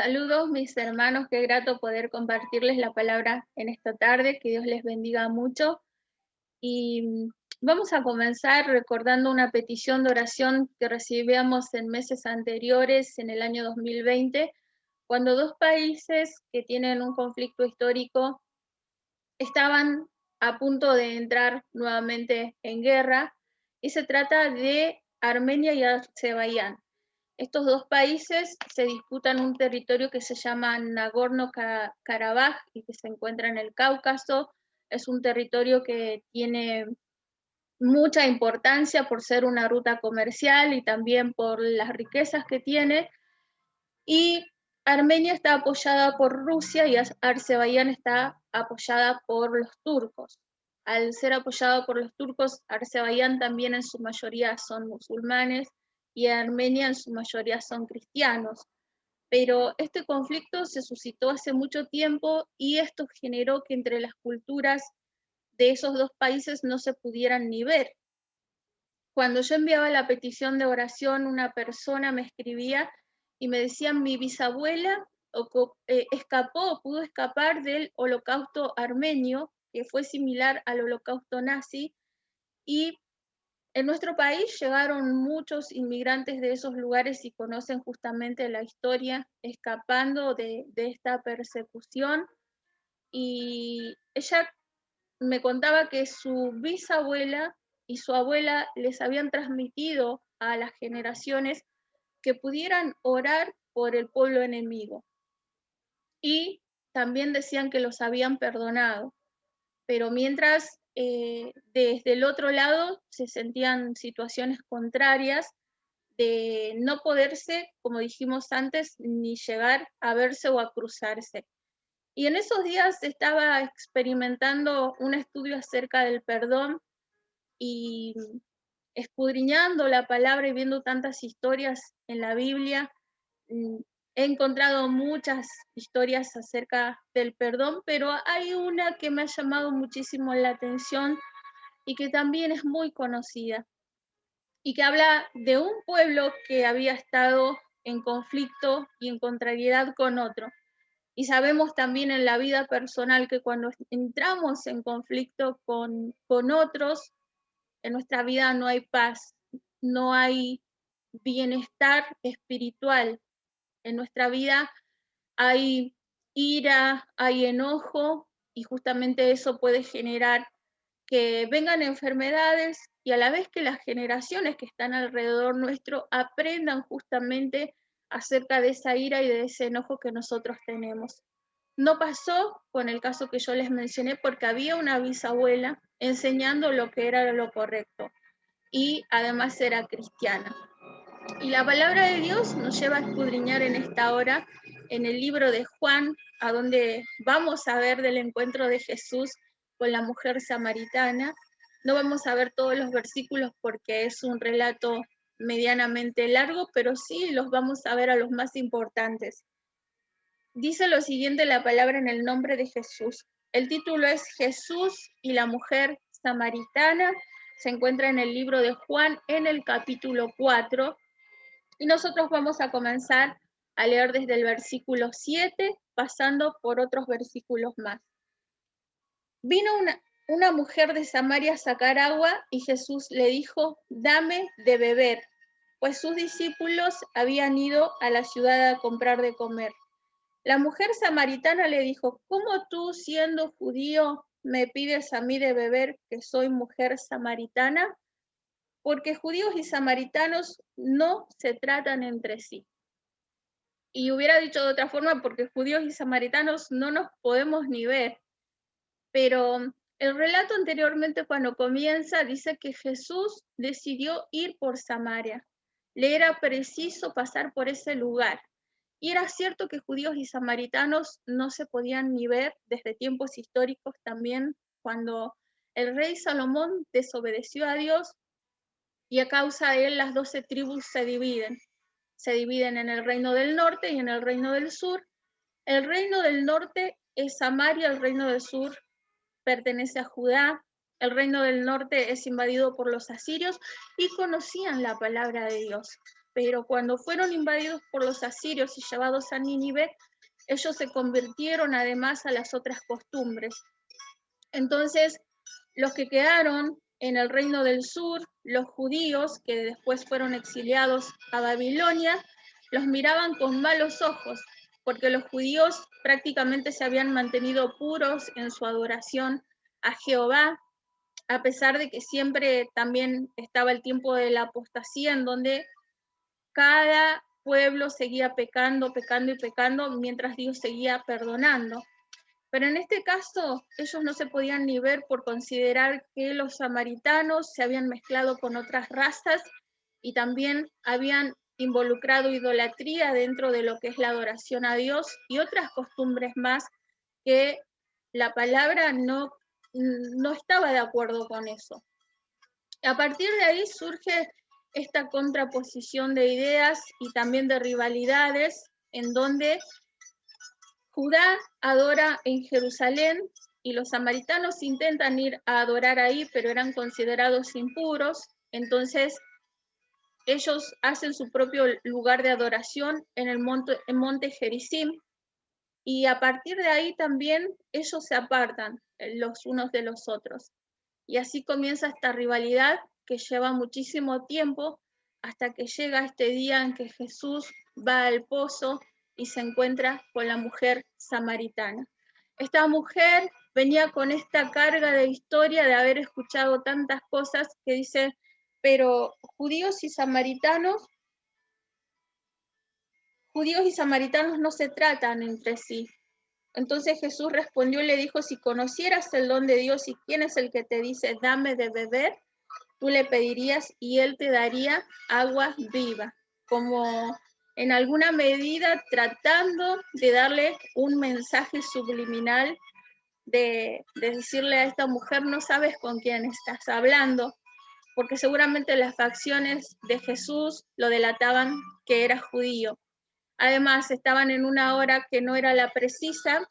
Saludos mis hermanos, qué grato poder compartirles la palabra en esta tarde, que Dios les bendiga mucho. Y vamos a comenzar recordando una petición de oración que recibíamos en meses anteriores, en el año 2020, cuando dos países que tienen un conflicto histórico estaban a punto de entrar nuevamente en guerra, y se trata de Armenia y Azerbaiyán. Estos dos países se disputan un territorio que se llama Nagorno-Karabaj y que se encuentra en el Cáucaso. Es un territorio que tiene mucha importancia por ser una ruta comercial y también por las riquezas que tiene. Y Armenia está apoyada por Rusia y Azerbaiyán está apoyada por los turcos. Al ser apoyado por los turcos, Azerbaiyán también en su mayoría son musulmanes y Armenia en su mayoría son cristianos. Pero este conflicto se suscitó hace mucho tiempo y esto generó que entre las culturas de esos dos países no se pudieran ni ver. Cuando yo enviaba la petición de oración, una persona me escribía y me decía: mi bisabuela escapó, pudo escapar del holocausto armenio, que fue similar al holocausto nazi, y en nuestro país llegaron muchos inmigrantes de esos lugares y conocen justamente la historia escapando de esta persecución. Y ella me contaba que su bisabuela y su abuela les habían transmitido a las generaciones que pudieran orar por el pueblo enemigo. Y también decían que los habían perdonado, pero mientras desde el otro lado se sentían situaciones contrarias de no poderse, como dijimos antes, ni llegar a verse o a cruzarse. Y en esos días estaba experimentando un estudio acerca del perdón y escudriñando la palabra y viendo tantas historias en la Biblia. He encontrado muchas historias acerca del perdón, pero hay una que me ha llamado muchísimo la atención y que también es muy conocida y que habla de un pueblo que había estado en conflicto y en contrariedad con otro. Y sabemos también en la vida personal que cuando entramos en conflicto con otros, en nuestra vida no hay paz, no hay bienestar espiritual. En nuestra vida hay ira, hay enojo, y justamente eso puede generar que vengan enfermedades y a la vez que las generaciones que están alrededor nuestro aprendan justamente acerca de esa ira y de ese enojo que nosotros tenemos. No pasó con el caso que yo les mencioné porque había una bisabuela enseñando lo que era lo correcto y además era cristiana. Y la palabra de Dios nos lleva a escudriñar en esta hora en el libro de Juan, a donde vamos a ver del encuentro de Jesús con la mujer samaritana. No vamos a ver todos los versículos porque es un relato medianamente largo, pero sí los vamos a ver a los más importantes. Dice lo siguiente la palabra en el nombre de Jesús. El título es Jesús y la mujer samaritana. Se encuentra en el libro de Juan en el capítulo 4. Y nosotros vamos a comenzar a leer desde el versículo 7, pasando por otros versículos más. Vino una mujer de Samaria a sacar agua y Jesús le dijo: dame de beber, pues sus discípulos habían ido a la ciudad a comprar de comer. La mujer samaritana le dijo: ¿cómo tú, siendo judío, me pides a mí de beber, que soy mujer samaritana? Porque judíos y samaritanos no se tratan entre sí. Y hubiera dicho de otra forma, porque judíos y samaritanos no nos podemos ni ver. Pero el relato anteriormente, cuando comienza, dice que Jesús decidió ir por Samaria. Le era preciso pasar por ese lugar. Y era cierto que judíos y samaritanos no se podían ni ver desde tiempos históricos también, cuando el rey Salomón desobedeció a Dios y a causa de él las 12 tribus se dividen. Se dividen en el reino del norte y en el reino del sur. El reino del norte es Samaria, el reino del sur pertenece a Judá. El reino del norte es invadido por los asirios y conocían la palabra de Dios. pero cuando fueron invadidos por los asirios y llevados a Nínive, ellos se convirtieron además a las otras costumbres. Entonces, los que quedaron en el reino del sur, los judíos, que después fueron exiliados a Babilonia, los miraban con malos ojos, porque los judíos prácticamente se habían mantenido puros en su adoración a Jehová, a pesar de que siempre también estaba el tiempo de la apostasía, en donde cada pueblo seguía pecando, pecando y pecando, mientras Dios seguía perdonando. Pero en este caso, ellos no se podían ni ver por considerar que los samaritanos se habían mezclado con otras razas y también habían involucrado idolatría dentro de lo que es la adoración a Dios y otras costumbres más que la palabra no estaba de acuerdo con eso. A partir de ahí surge esta contraposición de ideas y también de rivalidades, en donde Judá adora en Jerusalén y los samaritanos intentan ir a adorar ahí, pero eran considerados impuros. Entonces ellos hacen su propio lugar de adoración en el monte Gerizim, y a partir de ahí también ellos se apartan los unos de los otros. Y así comienza esta rivalidad que lleva muchísimo tiempo hasta que llega este día en que Jesús va al pozo y se encuentra con la mujer samaritana. Esta mujer venía con esta carga de historia de haber escuchado tantas cosas que dice, pero judíos y samaritanos no se tratan entre sí. Entonces Jesús respondió y le dijo, si conocieras el don de Dios y quién es el que te dice, dame de beber, tú le pedirías y él te daría agua viva, como en alguna medida tratando de darle un mensaje subliminal de decirle a esta mujer, no sabes con quién estás hablando, porque seguramente las facciones de Jesús lo delataban que era judío. Además, estaban en una hora que no era la precisa,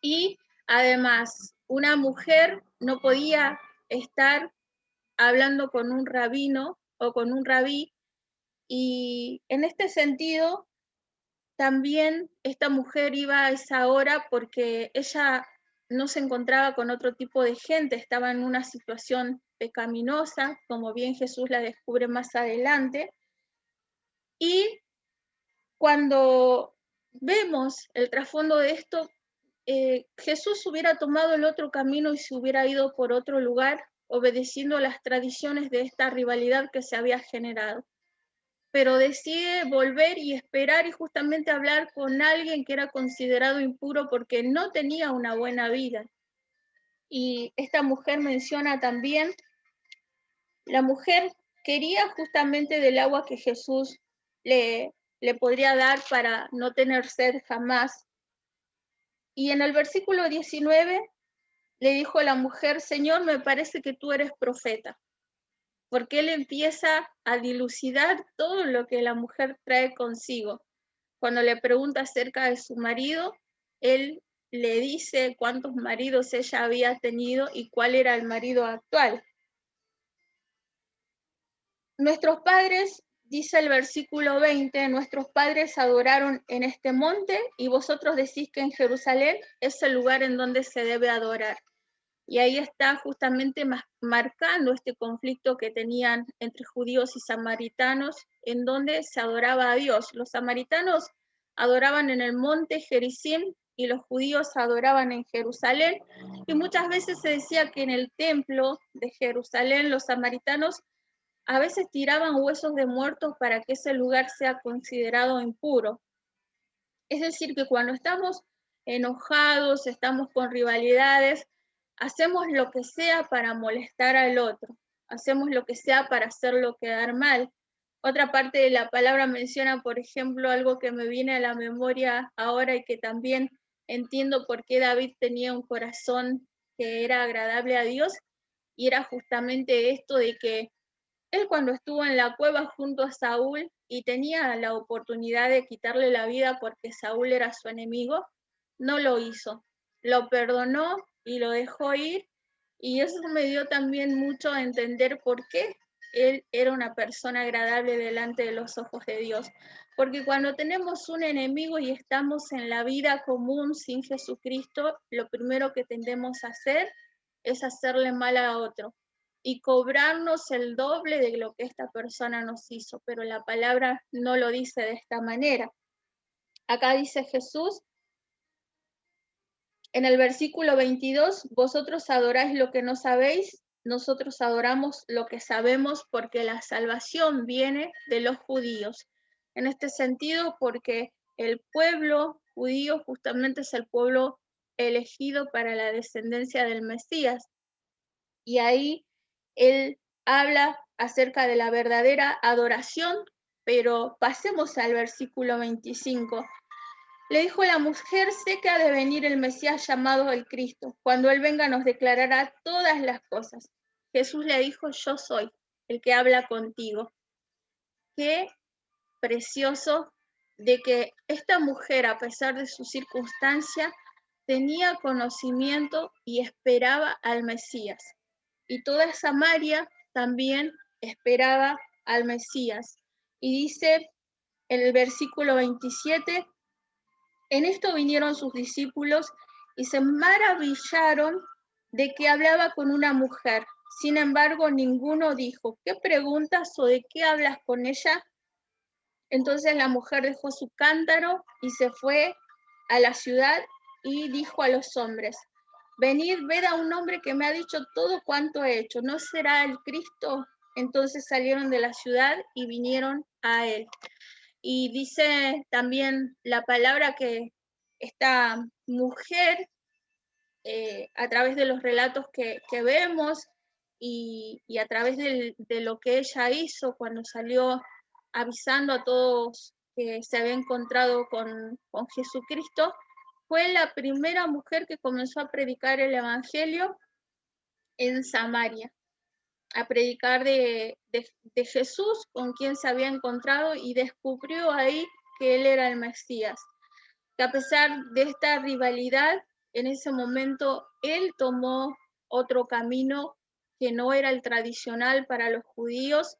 y además una mujer no podía estar hablando con un rabino o con un rabí, y en este sentido también esta mujer iba a esa hora porque ella no se encontraba con otro tipo de gente, estaba en una situación pecaminosa, como bien Jesús la descubre más adelante. Y cuando vemos el trasfondo de esto, Jesús hubiera tomado el otro camino y se hubiera ido por otro lugar, obedeciendo las tradiciones de esta rivalidad que se había generado. Pero decide volver y esperar y justamente hablar con alguien que era considerado impuro porque no tenía una buena vida. Y esta mujer menciona también, la mujer quería justamente del agua que Jesús le podría dar para no tener sed jamás. Y en el versículo 19 le dijo a la mujer, Señor, me parece que tú eres profeta, porque él empieza a dilucidar todo lo que la mujer trae consigo. Cuando le pregunta acerca de su marido, él le dice cuántos maridos ella había tenido y cuál era el marido actual. Nuestros padres, dice el versículo 20, nuestros padres adoraron en este monte y vosotros decís que en Jerusalén es el lugar en donde se debe adorar. Y ahí está justamente marcando este conflicto que tenían entre judíos y samaritanos, en donde se adoraba a Dios. Los samaritanos adoraban en el monte Gerizim y los judíos adoraban en Jerusalén. Y muchas veces se decía que en el templo de Jerusalén los samaritanos a veces tiraban huesos de muertos para que ese lugar sea considerado impuro. Es decir, que cuando estamos enojados, estamos con rivalidades, hacemos lo que sea para molestar al otro, hacemos lo que sea para hacerlo quedar mal. Otra parte de la palabra menciona, por ejemplo, algo que me viene a la memoria ahora y que también entiendo por qué David tenía un corazón que era agradable a Dios, y era justamente esto de que él, cuando estuvo en la cueva junto a Saúl y tenía la oportunidad de quitarle la vida porque Saúl era su enemigo, no lo hizo. Lo perdonó y lo dejó ir, y eso me dio también mucho a entender por qué él era una persona agradable delante de los ojos de Dios. Porque cuando tenemos un enemigo y estamos en la vida común sin Jesucristo, lo primero que tendemos a hacer es hacerle mal a otro y cobrarnos el doble de lo que esta persona nos hizo, pero la palabra no lo dice de esta manera. Acá dice Jesús, en el versículo 22, vosotros adoráis lo que no sabéis, nosotros adoramos lo que sabemos porque la salvación viene de los judíos. En este sentido, porque el pueblo judío justamente es el pueblo elegido para la descendencia del Mesías. Y ahí él habla acerca de la verdadera adoración, pero pasemos al versículo 25. Le dijo la mujer, sé que ha de venir el Mesías llamado el Cristo. Cuando Él venga nos declarará todas las cosas. Jesús le dijo, yo soy el que habla contigo. Qué precioso de que esta mujer, a pesar de su circunstancia, tenía conocimiento y esperaba al Mesías. Y toda Samaria también esperaba al Mesías. Y dice en el versículo 27, en esto vinieron sus discípulos y se maravillaron de que hablaba con una mujer. Sin embargo, ninguno dijo, ¿qué preguntas o de qué hablas con ella? Entonces la mujer dejó su cántaro y se fue a la ciudad y dijo a los hombres, venid, ved a un hombre que me ha dicho todo cuanto he hecho, ¿no será el Cristo? Entonces salieron de la ciudad y vinieron a él. Y dice también la palabra que esta mujer, a través de los relatos que vemos y a través de lo que ella hizo cuando salió avisando a todos que se había encontrado con Jesucristo, fue la primera mujer que comenzó a predicar el Evangelio en Samaria, a predicar de Jesús, con quien se había encontrado, y descubrió ahí que él era el Mesías. Que a pesar de esta rivalidad, en ese momento él tomó otro camino que no era el tradicional para los judíos,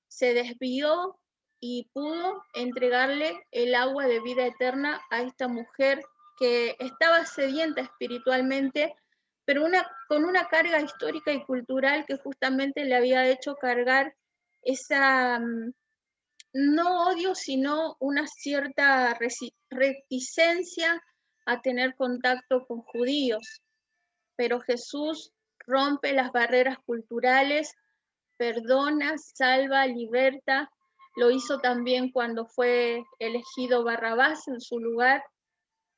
se desvió y pudo entregarle el agua de vida eterna a esta mujer que estaba sedienta espiritualmente, pero con una carga histórica y cultural que justamente le había hecho cargar esa, no odio, sino una cierta reticencia a tener contacto con judíos. Pero Jesús rompe las barreras culturales, perdona, salva, liberta. Lo hizo también cuando fue elegido Barrabás en su lugar.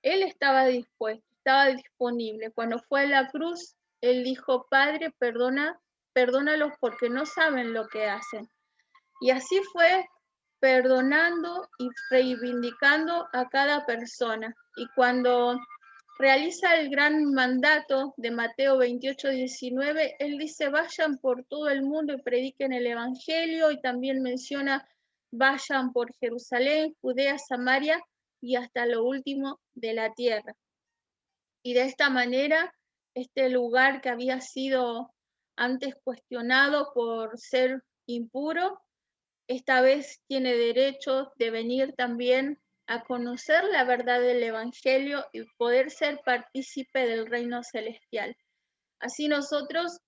Él estaba dispuesto, estaba disponible. Cuando fue a la cruz, él dijo, Padre, perdónalos porque no saben lo que hacen. Y así fue perdonando y reivindicando a cada persona. Y cuando realiza el gran mandato de Mateo 28:19, él dice, vayan por todo el mundo y prediquen el Evangelio, y también menciona, vayan por Jerusalén, Judea, Samaria y hasta lo último de la tierra. Y de esta manera, este lugar que había sido antes cuestionado por ser impuro, esta vez tiene derecho de venir también a conocer la verdad del Evangelio y poder ser partícipe del reino celestial. Así nosotros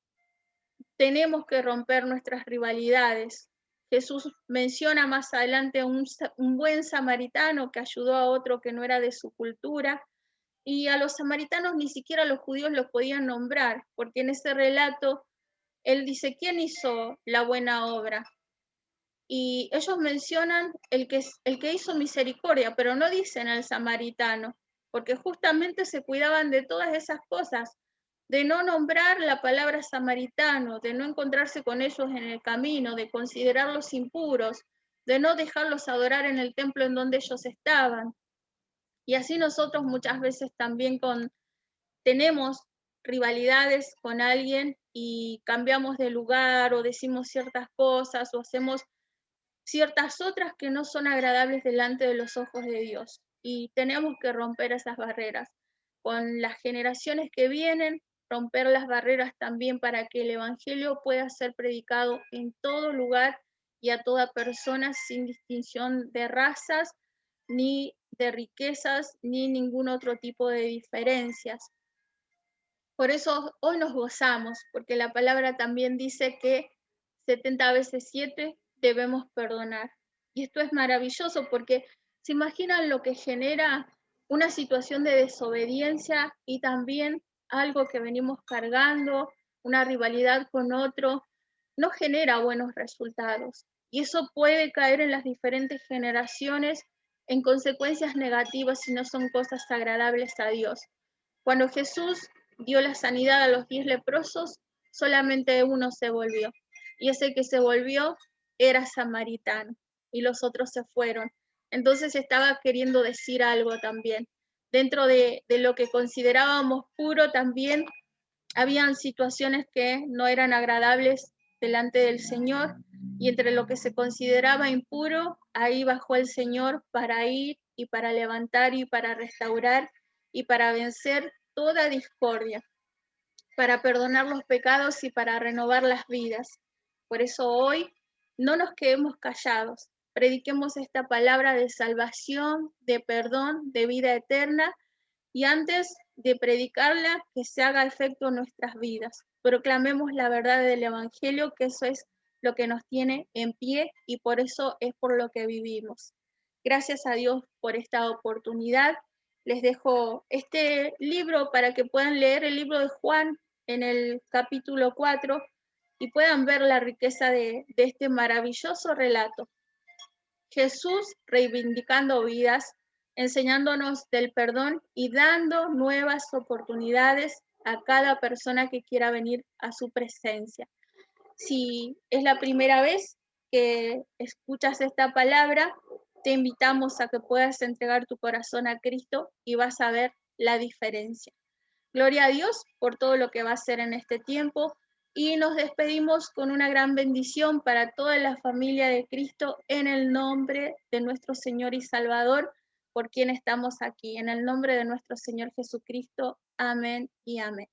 tenemos que romper nuestras rivalidades. Jesús menciona más adelante un buen samaritano que ayudó a otro que no era de su cultura, y a los samaritanos ni siquiera los judíos los podían nombrar, porque en ese relato él dice, ¿quién hizo la buena obra? Y ellos mencionan el que hizo misericordia, pero no dicen al samaritano, porque justamente se cuidaban de todas esas cosas, de no nombrar la palabra samaritano, de no encontrarse con ellos en el camino, de considerarlos impuros, de no dejarlos adorar en el templo en donde ellos estaban. Y así nosotros muchas veces también tenemos rivalidades con alguien y cambiamos de lugar o decimos ciertas cosas o hacemos ciertas otras que no son agradables delante de los ojos de Dios. Y tenemos que romper esas barreras. Con las generaciones que vienen, romper las barreras también para que el Evangelio pueda ser predicado en todo lugar y a toda persona sin distinción de razas, ni de riquezas, ni ningún otro tipo de diferencias. Por eso hoy nos gozamos, porque la palabra también dice que 70 veces 7 debemos perdonar. Y esto es maravilloso porque se imaginan lo que genera una situación de desobediencia y también algo que venimos cargando, una rivalidad con otro, no genera buenos resultados. Y eso puede caer en las diferentes generaciones en consecuencias negativas si no son cosas agradables a Dios. Cuando Jesús dio la sanidad a los 10 leprosos, solamente uno se volvió. Y ese que se volvió era samaritano y los otros se fueron. Entonces estaba queriendo decir algo también. Dentro de lo que considerábamos puro también habían situaciones que no eran agradables delante del Señor y entre lo que se consideraba impuro, ahí bajó el Señor para ir y para levantar y para restaurar y para vencer toda discordia, para perdonar los pecados y para renovar las vidas. Por eso hoy no nos quedemos callados, prediquemos esta palabra de salvación, de perdón, de vida eterna y antes de predicarla, que se haga efecto en nuestras vidas. Proclamemos la verdad del Evangelio, que eso es lo que nos tiene en pie y por eso es por lo que vivimos. Gracias a Dios por esta oportunidad. Les dejo este libro para que puedan leer el libro de Juan en el capítulo 4 y puedan ver la riqueza de este maravilloso relato. Jesús reivindicando vidas, enseñándonos del perdón y dando nuevas oportunidades a cada persona que quiera venir a su presencia. Si es la primera vez que escuchas esta palabra, te invitamos a que puedas entregar tu corazón a Cristo y vas a ver la diferencia. Gloria a Dios por todo lo que va a hacer en este tiempo y nos despedimos con una gran bendición para toda la familia de Cristo en el nombre de nuestro Señor y Salvador, por quien estamos aquí. En el nombre de nuestro Señor Jesucristo. Amén y amén.